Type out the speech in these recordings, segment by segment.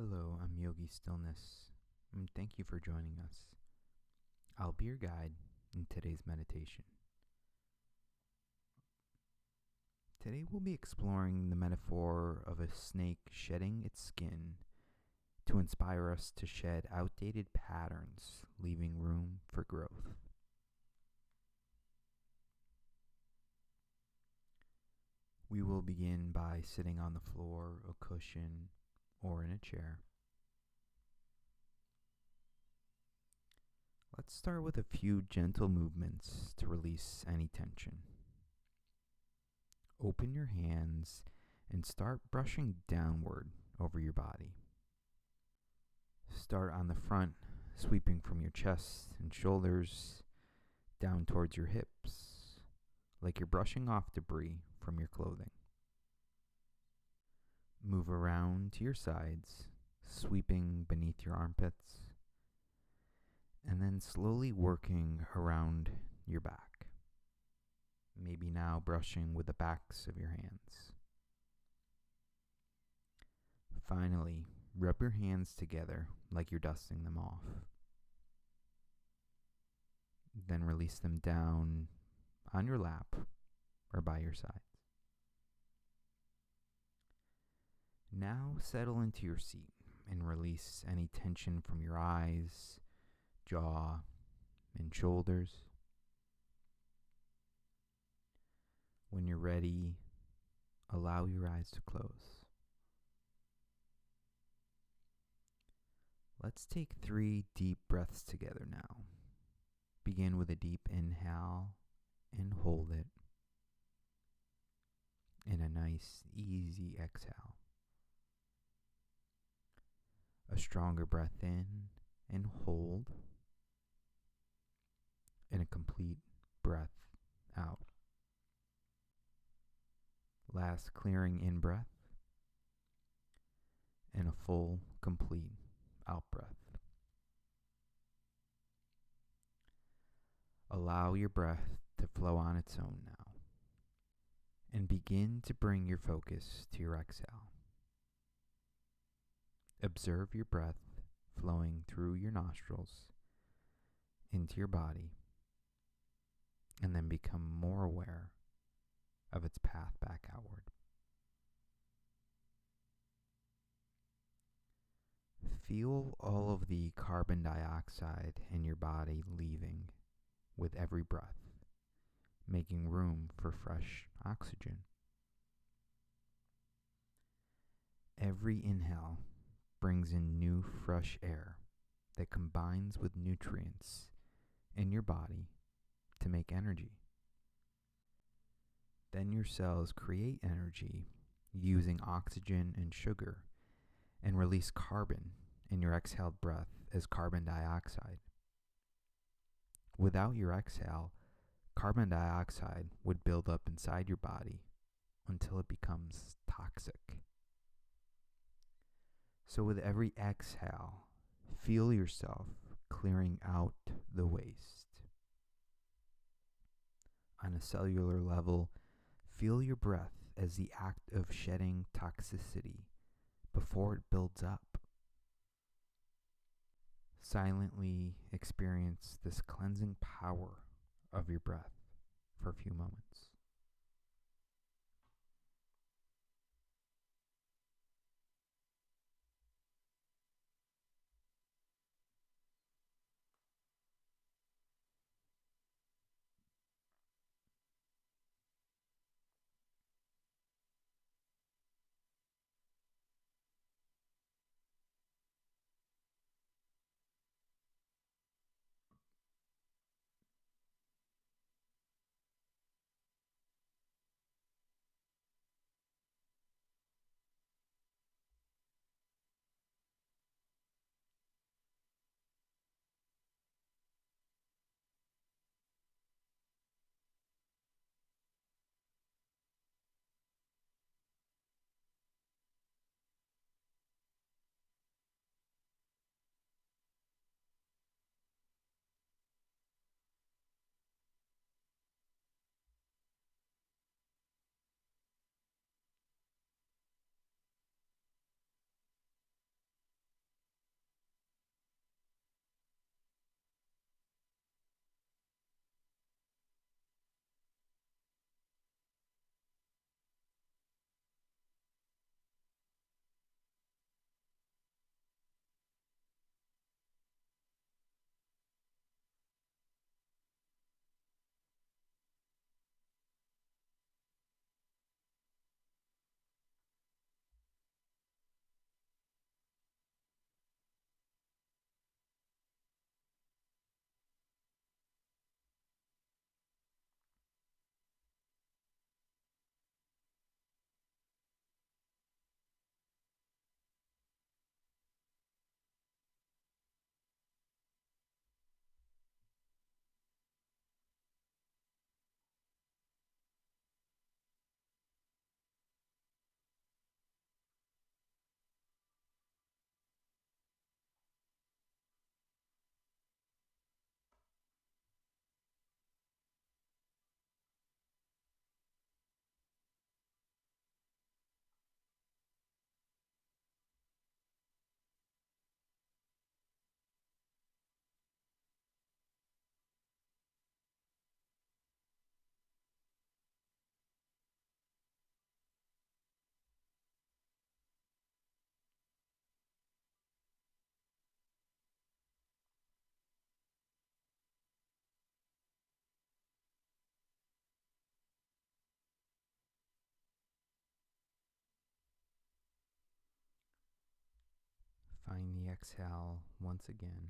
Hello, I'm Yogi Stillness, and thank you for joining us. I'll be your guide in today's meditation. Today we'll be exploring the metaphor of a snake shedding its skin to inspire us to shed outdated patterns, leaving room for growth. We will begin by sitting on the floor, a cushion, or in a chair. Let's start with a few gentle movements to release any tension. Open your hands and start brushing downward over your body. Start on the front, sweeping from your chest and shoulders down towards your hips, like you're brushing off debris from your clothing. Move around to your sides, sweeping beneath your armpits, and then slowly working around your back. Maybe now brushing with the backs of your hands. Finally, rub your hands together like you're dusting them off. Then release them down on your lap or by your sides. Now settle into your seat and release any tension from your eyes, jaw, and shoulders. When you're ready, allow your eyes to close. Let's take 3 deep breaths together now. Begin with a deep inhale and hold it. And a nice, easy exhale. A stronger breath in and hold. And a complete breath out. Last clearing in breath. And a full, complete out breath. Allow your breath to flow on its own now. And begin to bring your focus to your exhale. Observe your breath flowing through your nostrils into your body, and then become more aware of its path back outward. Feel all of the carbon dioxide in your body leaving with every breath, making room for fresh oxygen. Every inhale brings in new fresh air that combines with nutrients in your body to make energy. Then your cells create energy using oxygen and sugar and release carbon in your exhaled breath as carbon dioxide. Without your exhale, carbon dioxide would build up inside your body until it becomes toxic. So with every exhale, feel yourself clearing out the waste. On a cellular level, feel your breath as the act of shedding toxicity before it builds up. Silently experience this cleansing power of your breath for a few moments. Find the exhale once again.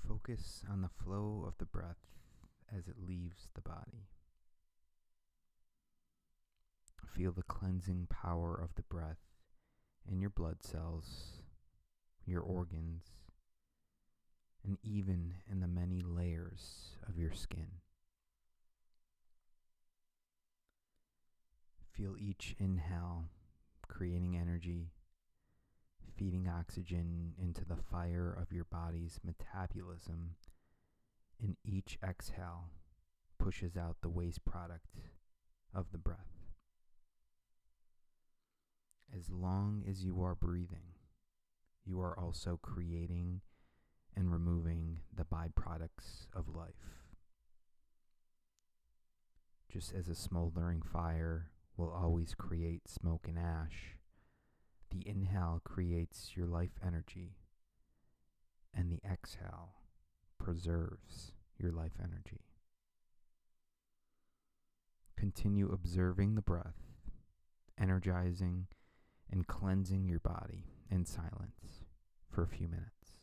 Focus on the flow of the breath as it leaves the body. Feel the cleansing power of the breath in your blood cells, your organs, and even in the many layers of your skin. Feel each inhale creating energy, feeding oxygen into the fire of your body's metabolism, and each exhale pushes out the waste product of the breath. As long as you are breathing, you are also creating and removing the byproducts of life. Just as a smoldering fire will always create smoke and ash, the inhale creates your life energy, and the exhale preserves your life energy. Continue observing the breath, energizing and cleansing your body in silence for a few minutes.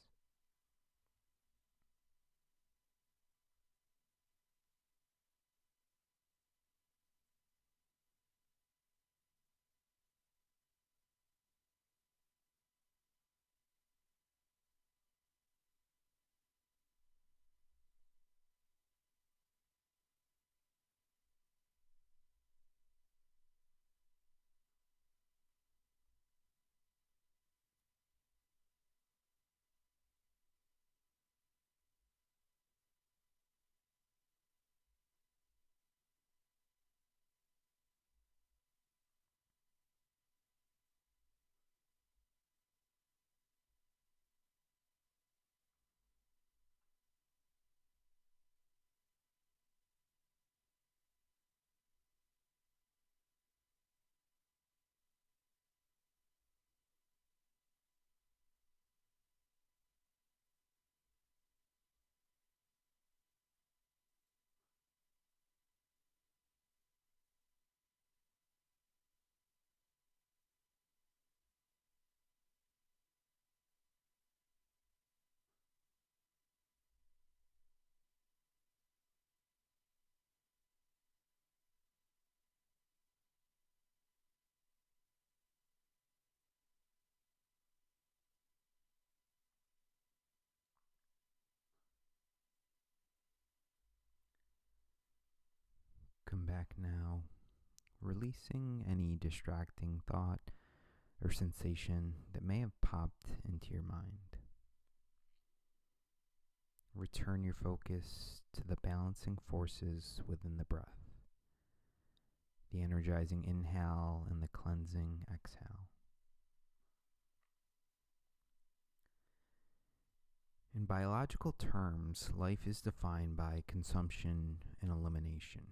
Come back now, releasing any distracting thought or sensation that may have popped into your mind. Return your focus to the balancing forces within the breath, the energizing inhale and the cleansing exhale. In biological terms, life is defined by consumption and elimination.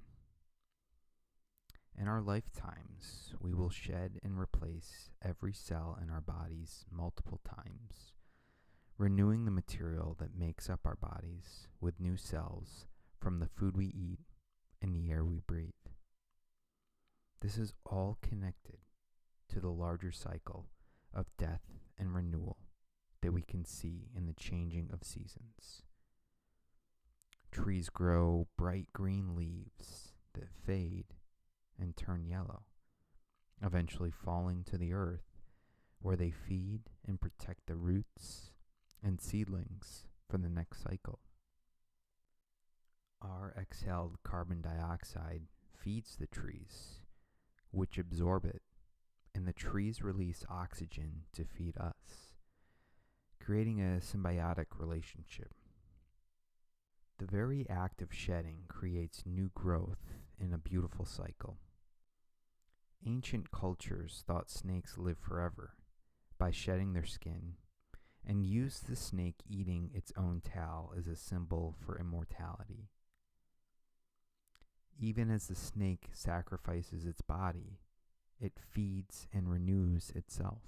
In our lifetimes, we will shed and replace every cell in our bodies multiple times, renewing the material that makes up our bodies with new cells from the food we eat and the air we breathe. This is all connected to the larger cycle of death and renewal that we can see in the changing of seasons. Trees grow bright green leaves that fade and turn yellow, eventually falling to the earth where they feed and protect the roots and seedlings for the next cycle. Our exhaled carbon dioxide feeds the trees, which absorb it, and the trees release oxygen to feed us, creating a symbiotic relationship. The very act of shedding creates new growth in a beautiful cycle. Ancient cultures thought snakes live forever by shedding their skin and used the snake eating its own tail as a symbol for immortality. Even as the snake sacrifices its body, it feeds and renews itself.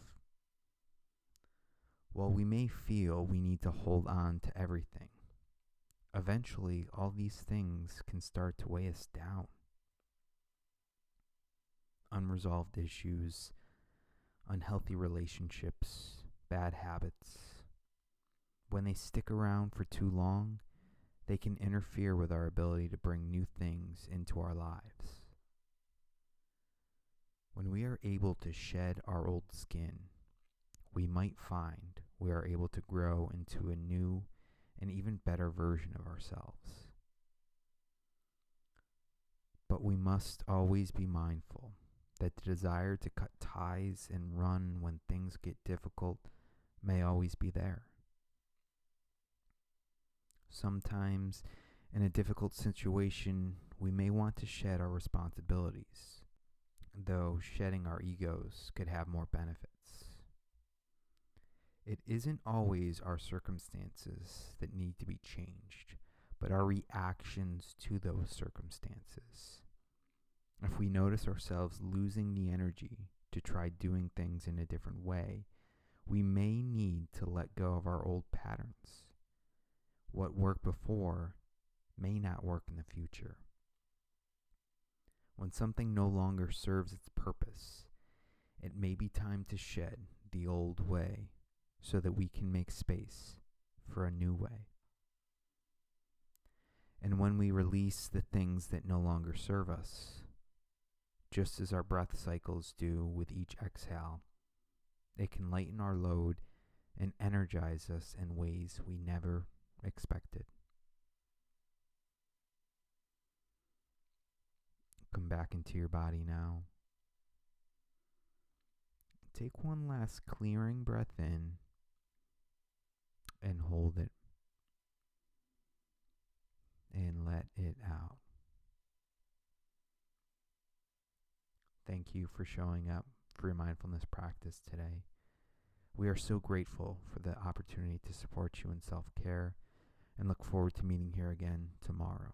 While we may feel we need to hold on to everything, eventually all these things can start to weigh us down. Unresolved issues unhealthy relationships, bad habits. When they stick around for too long, they can interfere with our ability to bring new things into our lives. When we are able to shed our old skin, we might find we are able to grow into a new and even better version of ourselves. But we must always be mindful that the desire to cut ties and run when things get difficult may always be there. Sometimes, in a difficult situation, we may want to shed our responsibilities, though shedding our egos could have more benefits. It isn't always our circumstances that need to be changed, but our reactions to those circumstances. If we notice ourselves losing the energy to try doing things in a different way, we may need to let go of our old patterns. What worked before may not work in the future. When something no longer serves its purpose, it may be time to shed the old way so that we can make space for a new way. And when we release the things that no longer serve us, just as our breath cycles do with each exhale, it can lighten our load and energize us in ways we never expected. Come back into your body now. Take one last clearing breath in and hold it and let it out. Thank you for showing up for your mindfulness practice today. We are so grateful for the opportunity to support you in self-care and look forward to meeting here again tomorrow.